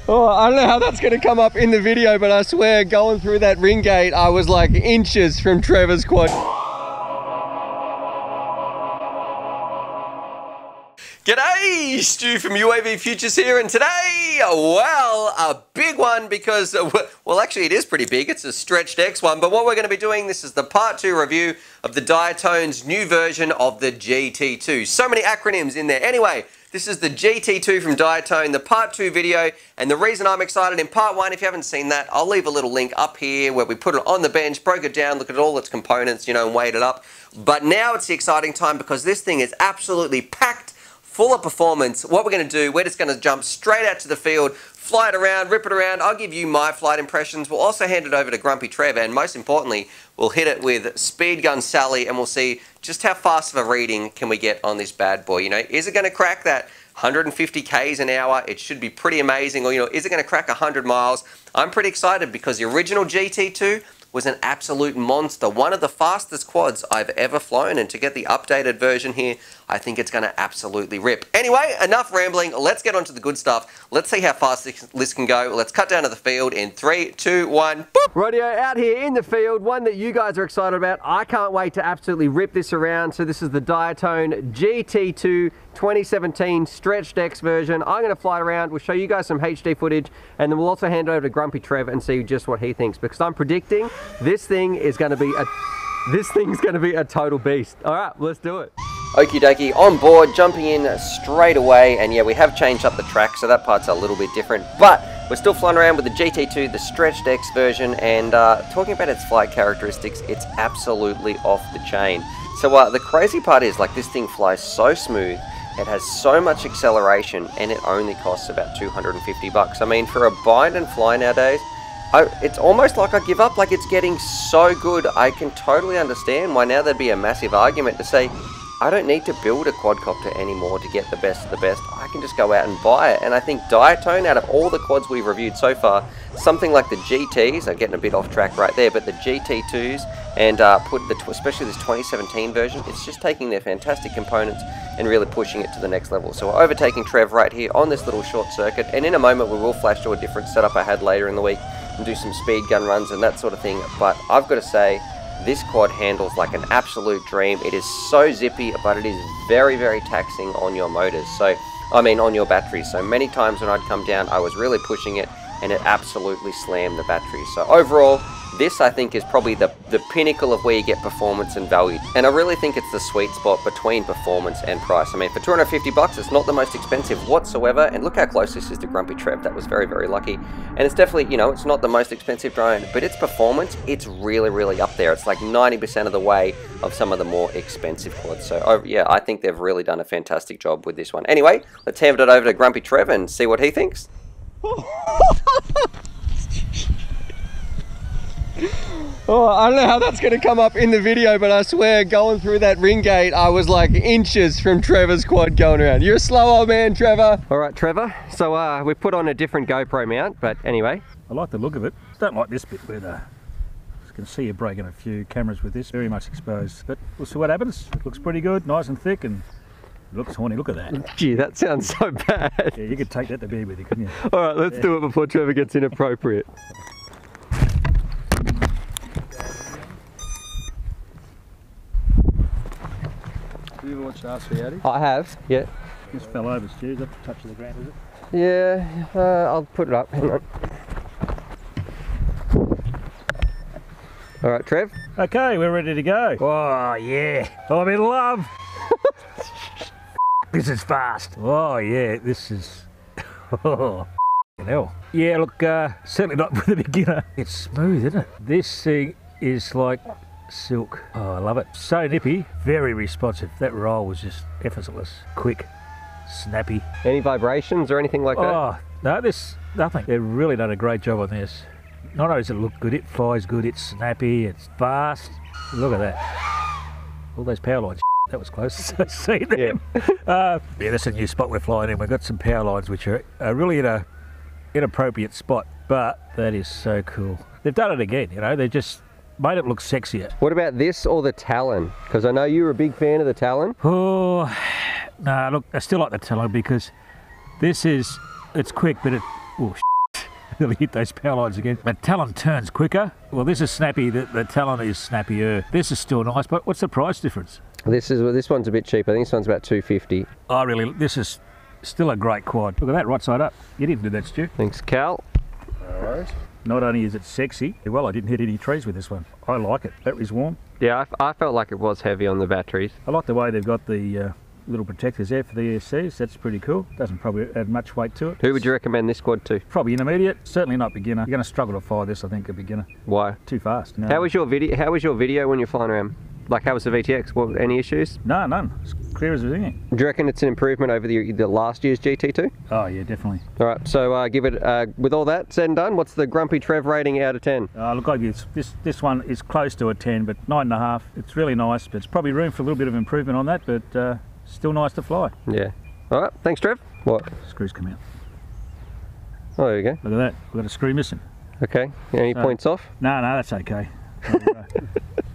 Oh, I don't know how that's going to come up in the video, but I swear going through that ring gate, I was like inches from Trevor's quad. G'day, Stu from UAVfutures here, and today, well, a big one because, well, actually it is pretty big. It's a stretched X one, but what we're going to be doing, this is the part 2 review of the Diatone's new version of the GT2. So many acronyms in there. Anyway, this is the GT2 from Diatone, the part 2 video, and the reason I'm excited in part 1, if you haven't seen that, I'll leave a little link up here where we put it on the bench, broke it down, looked at all its components, you know, and weighed it up. But now it's the exciting time because this thing is absolutely packed full of performance. What we're going to do, we're just going to jump straight out to the field, fly it around, rip it around. I'll give you my flight impressions. We'll also hand it over to Grumpy Trev, and most importantly, we'll hit it with Speed Gun Sally, and we'll see just how fast of a reading can we get on this bad boy. You know, is it going to crack that 150 k's an hour? It should be pretty amazing. Or, you know, is it going to crack 100 miles? I'm pretty excited because the original GT2 was an absolute monster, one of the fastest quads I've ever flown, and to get the updated version here, I think it's going to absolutely rip. Anyway, enough rambling, let's get on to the good stuff. Let's see how fast this can go. Let's cut down to the field in 3, 2, 1, boop! Radio out here in the field, one that you guys are excited about. I can't wait to absolutely rip this around. So this is the Diatone GT2 2017 stretched X version. I'm going to fly it around, we'll show you guys some HD footage, and then we'll also hand it over to Grumpy Trev and see just what he thinks, because I'm predicting this thing is going to be a total beast. All right, let's do it. Okie dokie, on board, jumping in straight away, and yeah, we have changed up the track, so that part's a little bit different, but we're still flying around with the GT2, the stretched X version, and talking about its flight characteristics, it's absolutely off the chain. So the crazy part is, like, this thing flies so smooth, it has so much acceleration, and it only costs about 250 bucks. I mean, for a bind and fly nowadays, it's almost like I give up. Like, it's getting so good. I can totally understand why now there'd be a massive argument to say, I don't need to build a quadcopter anymore to get the best of the best. I can just go out and buy it. And I think Diatone, out of all the quads we've reviewed so far, something like the GTs, I'm getting a bit off track right there, but the GT2s and especially this 2017 version, it's just taking their fantastic components and really pushing it to the next level. So we're overtaking Trev right here on this little short circuit, and in a moment we will flash to a different setup I had later in the week and do some speed gun runs and that sort of thing. But I've got to say, this quad handles like an absolute dream. It is so zippy, but it is very, very taxing on your motors. So, I mean, on your batteries. So many times when I'd come down, I was really pushing it, and it absolutely slammed the batteries. So overall, this I think is probably the pinnacle of where you get performance and value. And I really think it's the sweet spot between performance and price. I mean, for 250 bucks, it's not the most expensive whatsoever. And look how close this is to Grumpy Trev. That was very, very lucky. And it's definitely, you know, it's not the most expensive drone, but its performance, it's really, really up there. It's like 90% of the way of some of the more expensive quads. So yeah, I think they've really done a fantastic job with this one. Anyway, let's hand it over to Grumpy Trev and see what he thinks. Oh, I don't know how that's going to come up in the video, but I swear going through that ring gate, I was like inches from Trevor's quad going around. You're a slow old man, Trevor. All right, Trevor. So we put on a different GoPro mount, but anyway. I like the look of it. Don't like this bit where you can see you're breaking a few cameras with this. Very much exposed, but we'll see what happens. It looks pretty good, nice and thick, and it looks horny. Look at that. Gee, that sounds so bad. Yeah, you could take that to bed with you, couldn't you? All right, let's do it before Trevor gets inappropriate. Have you ever watched RC80? I have, yeah. Just fell over, Stu. Is that the touch of the ground, is it? Yeah, I'll put it up. Hang on. All right, Trev. Okay, we're ready to go. Oh, yeah. I'm in love. This is fast. Oh, yeah, this is... Oh, hell. Yeah, look, certainly not for the beginner. It's smooth, isn't it? This thing is like silk. Oh, I love it. So nippy, very responsive. That roll was just effortless, quick, snappy. Any vibrations or anything like that? Oh, no, there's nothing. They've really done a great job on this. Not only does it look good, it flies good, it's snappy, it's fast. Look at that. All those power lines. That was close to see them. Yeah. Yeah, that's a new spot we're flying in. We've got some power lines which are really in a inappropriate spot, but that is so cool. They've done it again, you know, they just made it look sexier. What about this or the Talon? Because I know you were a big fan of the Talon. Oh, no, look, I still like the Talon because this is, it's quick, but it, oh, Nearly hit those power lines again. But Talon turns quicker. Well, this is snappy. The Talon is snappier. This is still nice, but what's the price difference? This one's a bit cheaper. I think this one's about $250. Oh, really? This is still a great quad. Look at that, right side up. You didn't do that, Stu. Thanks, Cal. No worries. Not only is it sexy, well, I didn't hit any trees with this one. I like it. Battery's warm. Yeah, I felt like it was heavy on the batteries. I like the way they've got the little protectors there for the ESCs. That's pretty cool. Doesn't probably add much weight to it. Who would you recommend this quad to? Probably intermediate. Certainly not beginner. You're going to struggle to fire this, I think, a beginner. Why? Too fast. No. How was your video when you're flying around? Like, how was the VTX? What, any issues? No, none. It's clear as anything. Do you reckon it's an improvement over the last year's GT2? Oh yeah, definitely. All right, so give it, with all that said and done, what's the Grumpy Trev rating out of 10? Look, I guess this one is close to a 10, but 9.5. It's really nice, but it's probably room for a little bit of improvement on that, but still nice to fly. Yeah. All right, thanks, Trev. What? Screws come out. Oh, there you go. Look at that. We've got a screw missing. Okay. Any points off? No, that's okay.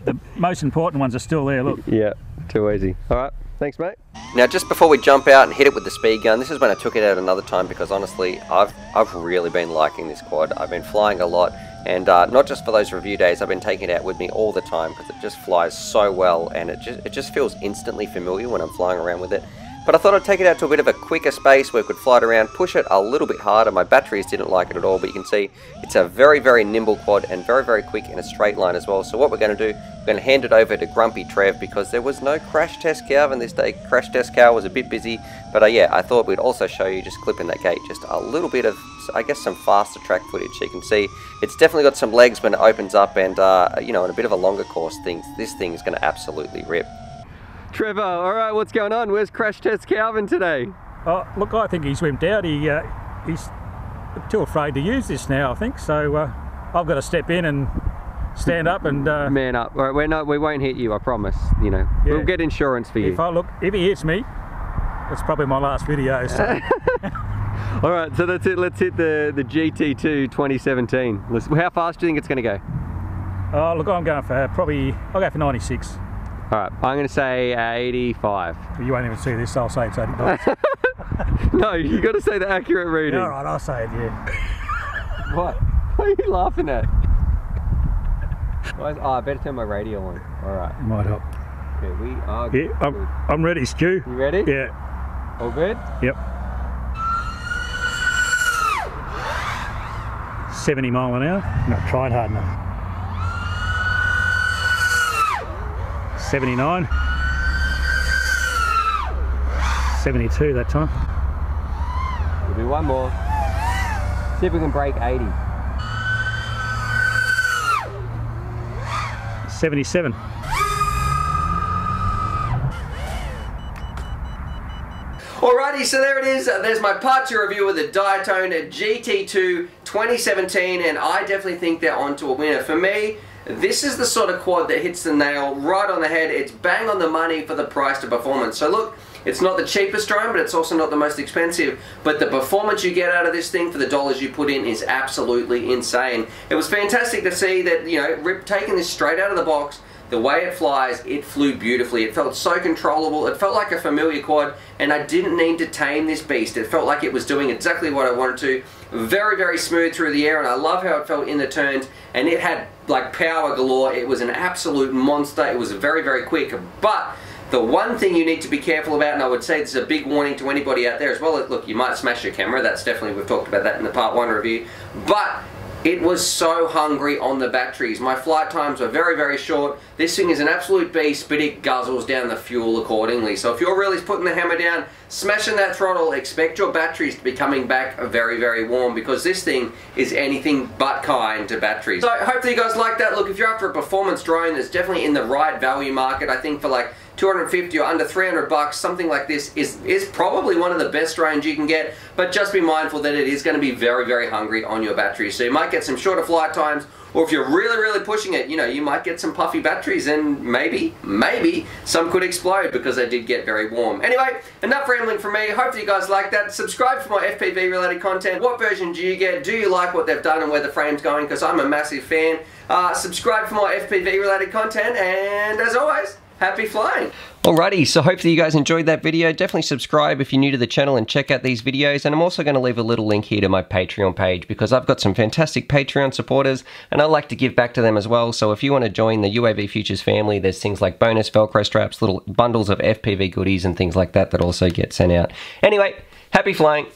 The most important ones are still there, look. Yeah, too easy. All right, thanks, mate. Now, just before we jump out and hit it with the speed gun, this is when I took it out another time because honestly, I've really been liking this quad. I've been flying a lot, and not just for those review days, I've been taking it out with me all the time because it just flies so well, and it just feels instantly familiar when I'm flying around with it. But I thought I'd take it out to a bit of a quicker space where we could fly it around, push it a little bit harder. My batteries didn't like it at all, but you can see it's a very, very nimble quad and very, very quick in a straight line as well. So what we're going to do, we're going to hand it over to Grumpy Trev because there was no crash test Calvin this day. Crash test Cal was a bit busy, but yeah, I thought we'd also show you just clipping that gate, just a little bit of, I guess, some faster track footage. So you can see it's definitely got some legs when it opens up, and you know, in a bit of a longer course, this thing is going to absolutely rip. Trevor, all right, what's going on? Where's Crash Test Calvin today? Oh, look, I think he's wimped out. He's too afraid to use this now, I think. So I've got to step in and stand up and man up. All right, we won't hit you, I promise. You know, yeah. We'll get insurance for you. If he hits me, that's probably my last video. So. All right, so that's it. Let's hit the GT2 2017. How fast do you think it's going to go? Oh, look, I'm going for I'll go for 96. All right, I'm going to say 85. You won't even see this, so I'll say it's 85. No, you got to say the accurate reading. Yeah, all right, I'll say it, yeah. What? What are you laughing at? Oh, I better turn my radio on. All right. Might help. Okay, we are good. I'm ready, Stu. You ready? Yeah. All good? Yep. 70 mile an hour. Not trying hard enough. 79, 72 that time. We'll do one more. See if we can break 80. 77. Alrighty, so there it is. There's my part 2 review of the Diatone GT2 2017, and I definitely think they're onto a winner. For me, this is the sort of quad that hits the nail right on the head. It's bang on the money for the price to performance. So look, it's not the cheapest drone, but it's also not the most expensive. But the performance you get out of this thing for the dollars you put in is absolutely insane. It was fantastic to see that, you know, taking this straight out of the box, the way it flies, it flew beautifully. It felt so controllable. It felt like a familiar quad, and I didn't need to tame this beast. It felt like it was doing exactly what I wanted to. Very, very smooth through the air, and I love how it felt in the turns, and it had like power galore. It was an absolute monster. It was very, very quick. But the one thing you need to be careful about, and I would say this is a big warning to anybody out there as well, look, you might smash your camera. That's definitely, we've talked about that in the part 1 review. But it was so hungry on the batteries. My flight times were very, very short. This thing is an absolute beast, but it guzzles down the fuel accordingly. So if you're really putting the hammer down, smashing that throttle, expect your batteries to be coming back very, very warm, because this thing is anything but kind to batteries. So hopefully you guys like that. Look, if you're after a performance drone that's definitely in the right value market, I think for like 250 or under 300 bucks, something like this is probably one of the best drones you can get, but just be mindful that it is going to be very, very hungry on your batteries. So you might get some shorter flight times, or if you're really, really pushing it, you know, you might get some puffy batteries, and maybe some could explode because they did get very warm. Anyway, enough rambling from me. Hopefully you guys like that. Subscribe for more FPV related content. What version do you get? Do you like what they've done and where the frame's going? Because I'm a massive fan. Subscribe for more FPV related content, and as always, happy flying. Alrighty, so hopefully you guys enjoyed that video. Definitely subscribe if you're new to the channel and check out these videos. And I'm also going to leave a little link here to my Patreon page because I've got some fantastic Patreon supporters and I like to give back to them as well. So if you want to join the UAVfutures family, there's things like bonus Velcro straps, little bundles of FPV goodies and things like that that also get sent out. Anyway, happy flying.